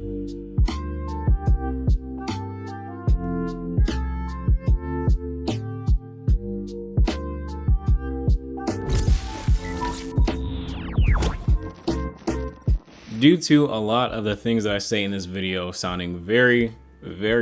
Due to a lot of the things that I say in this video sounding very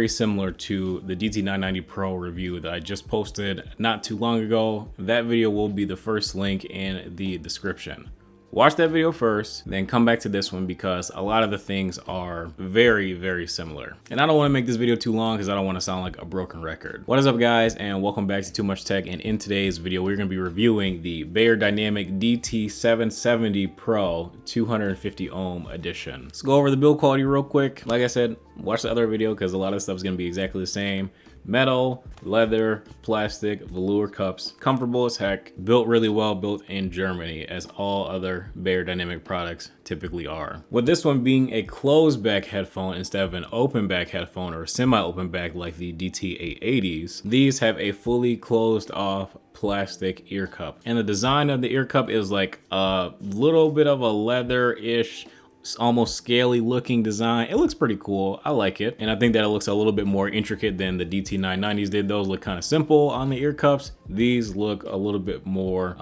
similar to the DT990 Pro review that I just posted not too long ago, that video will be the first link in the description. Watch that video first, then come back to this one because a lot of the things are very similar. And I don't want to make this video too long because I don't want to sound like a broken record. What is up, guys, and welcome back to Too Much Tech. And in today's video, we're going to be reviewing the Beyerdynamic DT770 Pro 250 ohm edition. Let's go over the build quality real quick. Like I said, watch the other video because a lot of stuff is going to be exactly the same. Metal, leather, plastic, velour cups, comfortable as heck, built really well, built in Germany, as all other Beyerdynamic products typically are. With this one being a closed back headphone instead of an open back headphone or semi-open back like the DT880s, these have a fully closed off plastic ear cup. And the design of the ear cup is like a little bit of a leather-ish, almost scaly looking design. It looks pretty cool. I like it. And I think that it looks a little bit more intricate than the DT990s did. Those look kind of simple on the ear cups. These look a little bit more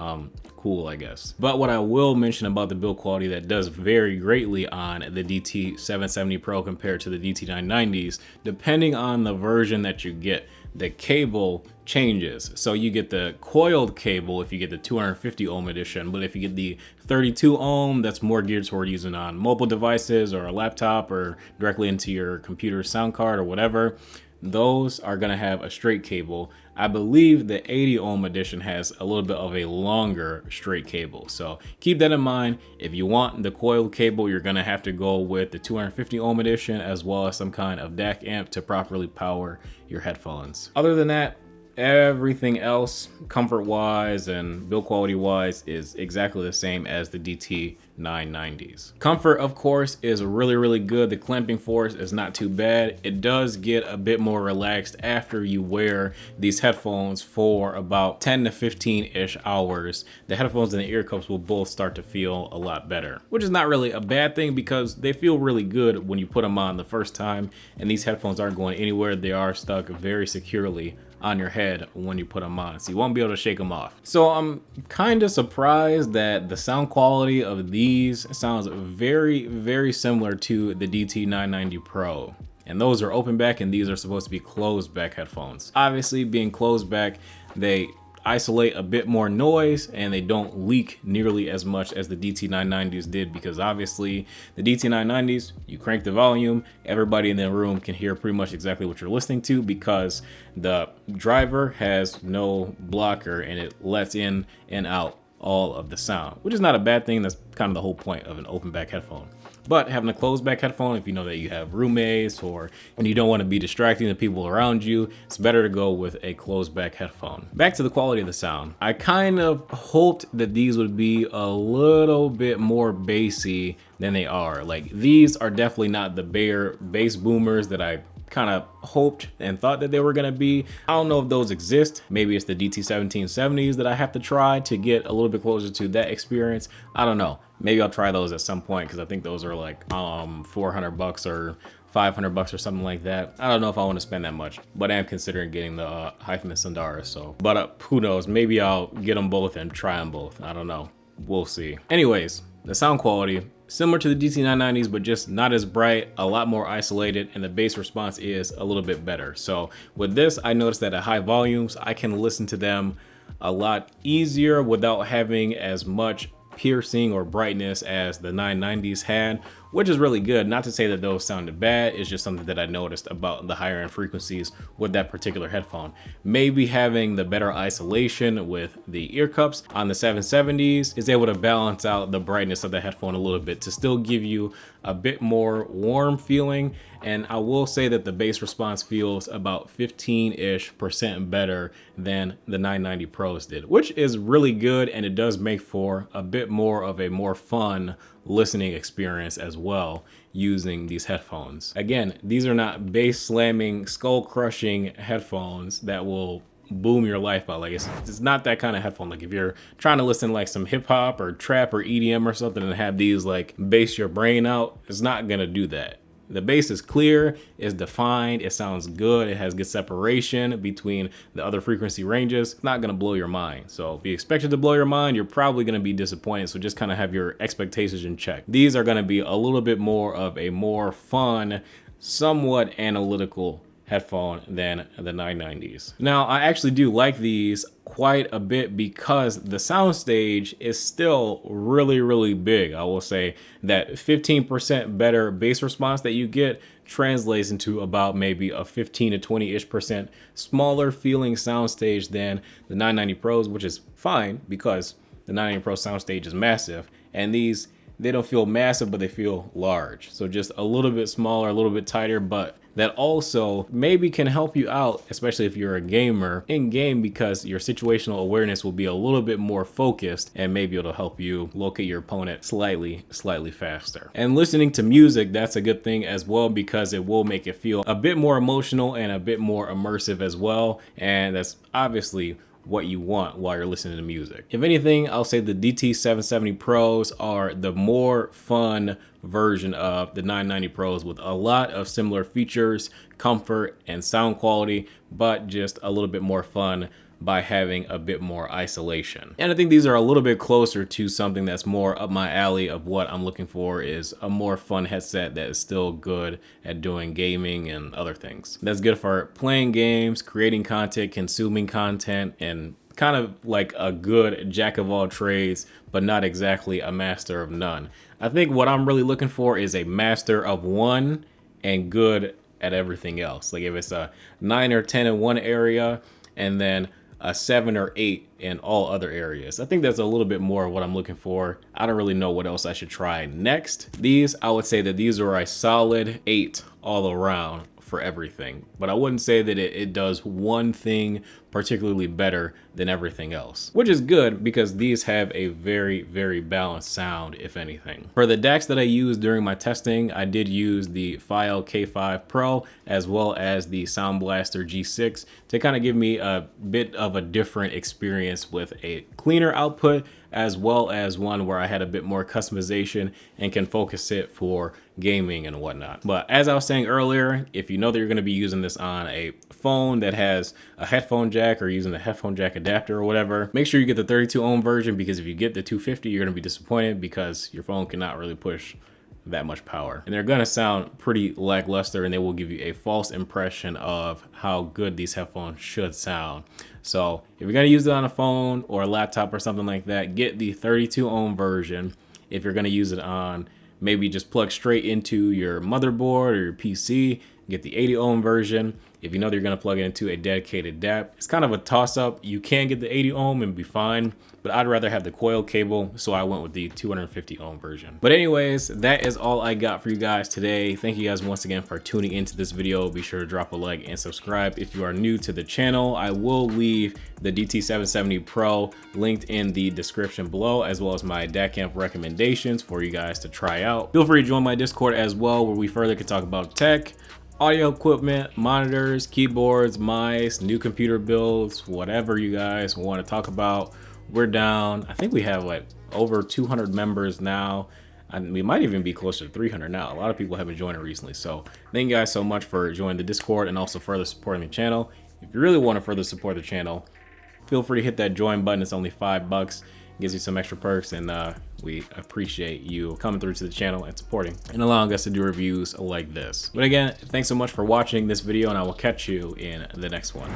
cool, I guess. But what I will mention about the build quality that does vary greatly on the DT770 Pro compared to the DT990s, depending on the version that you get, the cable changes. So you get the coiled cable if you get the 250 ohm edition, but if you get the 32 ohm, that's more geared toward using on mobile devices or a laptop or directly into your computer sound card or whatever, those are gonna have a straight cable. I believe the 80 ohm edition has a little bit of a longer straight cable. So keep that in mind. If you want the coiled cable, you're gonna have to go with the 250 ohm edition as well as some kind of DAC amp to properly power your headphones. Other than that, everything else, comfort wise and build quality wise, is exactly the same as the DT990s. Comfort, of course, is really good. The clamping force is not too bad. It does get a bit more relaxed after you wear these headphones for about 10 to 15-ish hours. The headphones and the ear cups will both start to feel a lot better, which is not really a bad thing because they feel really good when you put them on the first time, and these headphones aren't going anywhere. They are stuck very securely on your head when you put them on, so you won't be able to shake them off. So I'm kind of surprised that the sound quality of these sounds very similar to the DT990 Pro. And those are open back and these are supposed to be closed back headphones. Obviously, being closed back, they isolate a bit more noise and they don't leak nearly as much as the DT990s did, because obviously the DT990s, you crank the volume, everybody in the room can hear pretty much exactly what you're listening to because the driver has no blocker and it lets in and out all of the sound, which is not a bad thing. That's kind of the whole point of an open back headphone. But having a closed back headphone, if you know that you have roommates or and you don't want to be distracting the people around you, it's better to go with a closed back headphone. Back to the quality of the sound. I kind of hoped that these would be a little bit more bassy than they are. Like, these are definitely not the Beyer bass boomers that I kind of hoped and thought that they were gonna be. I don't know if those exist. Maybe it's the DT1770s that I have to try to get a little bit closer to that experience. I don't know. Maybe I'll try those at some point because I think those are like $400 or $500 or something like that. I don't know if I want to spend that much, but I am considering getting the Hyphen Sundara. So, but who knows? Maybe I'll get them both and try them both. I don't know. We'll see. Anyways, the sound quality, similar to the DT990s, but just not as bright, a lot more isolated, and the bass response is a little bit better. So with this, I noticed that at high volumes, I can listen to them a lot easier without having as much piercing or brightness as the 990s had, which is really good. Not to say that those sounded bad, it's just something that I noticed about the higher end frequencies with that particular headphone. Maybe having the better isolation with the ear cups on the 770s is able to balance out the brightness of the headphone a little bit to still give you a bit more warm feeling. And I will say that the bass response feels about 15-ish% better than the 990 Pros did, which is really good, and it does make for a bit more of a more fun listening experience as well using these headphones. Again, these are not bass slamming, skull crushing headphones that will boom your life out. Like it's not that kind of headphone. Like if you're trying to listen to like some hip hop or trap or EDM or something and have these like bass your brain out, it's not gonna do that. The bass is clear, it's defined, it sounds good, it has good separation between the other frequency ranges. It's not gonna blow your mind. So if you expect it to blow your mind, you're probably gonna be disappointed. So just kind of have your expectations in check. These are gonna be a little bit more of a more fun, somewhat analytical headphone than the 990s. Now, I actually do like these quite a bit because the soundstage is still really big. I will say that 15% better bass response that you get translates into about maybe a 15 to 20-ish% smaller feeling soundstage than the 990 Pros, which is fine because the 990 Pro soundstage is massive, and these, they don't feel massive, but they feel large. So just a little bit smaller, a little bit tighter, but that also maybe can help you out, especially if you're a gamer in game, because your situational awareness will be a little bit more focused, and maybe it'll help you locate your opponent slightly faster. And listening to music, that's a good thing as well, because it will make it feel a bit more emotional and a bit more immersive as well. And that's obviously what you want while you're listening to music. If anything, I'll say the DT770 Pros are the more fun version of the 990 Pros, with a lot of similar features, comfort, and sound quality, but just a little bit more fun by having a bit more isolation. And I think these are a little bit closer to something that's more up my alley of what I'm looking for, is a more fun headset that is still good at doing gaming and other things. That's good for playing games, creating content, consuming content, and kind of like a good jack of all trades, but not exactly a master of none. I think what I'm really looking for is a master of one and good at everything else. Like if it's a 9 or 10 in one area and then a 7 or 8 in all other areas. I think that's a little bit more of what I'm looking for. I don't really know what else I should try next. These, I would say that these are a solid 8 all around for everything, but I wouldn't say that it does one thing particularly better than everything else, which is good because these have a very balanced sound, if anything. For the DACs that I used during my testing, I did use the File K5 Pro as well as the Sound Blaster G6 to kind of give me a bit of a different experience with a cleaner output, as well as one where I had a bit more customization and can focus it for gaming and whatnot. But as I was saying earlier, if you know that you're going to be using this on a phone that has a headphone jack or using the headphone jack adapter or whatever, make sure you get the 32 ohm version, because if you get the 250, you're going to be disappointed because your phone cannot really push that much power, and they're gonna sound pretty lackluster, and they will give you a false impression of how good these headphones should sound. So if you're gonna use it on a phone or a laptop or something like that, get the 32 ohm version. If you're gonna use it on, maybe just plug straight into your motherboard or your PC, get the 80 ohm version. If you know that you're gonna plug it into a dedicated DAP, it's kind of a toss up. You can get the 80 ohm and be fine, but I'd rather have the coil cable, so I went with the 250 ohm version. But anyways, that is all I got for you guys today. Thank you guys once again for tuning into this video. Be sure to drop a like and subscribe if you are new to the channel. I will leave the DT770 Pro linked in the description below, as well as my DAC amp recommendations for you guys to try out. Feel free to join my Discord as well, where we further can talk about tech, audio equipment, monitors, keyboards, mice, new computer builds, whatever you guys want to talk about. We're down. I think we have like over 200 members now. And we might even be closer to 300 now. A lot of people have been joining recently. So thank you guys so much for joining the Discord and also further supporting the channel. If you really want to further support the channel, feel free to hit that join button. It's only $5. Gives you some extra perks, and we appreciate you coming through to the channel and supporting and allowing us to do reviews like this. But again, thanks so much for watching this video, and I will catch you in the next one.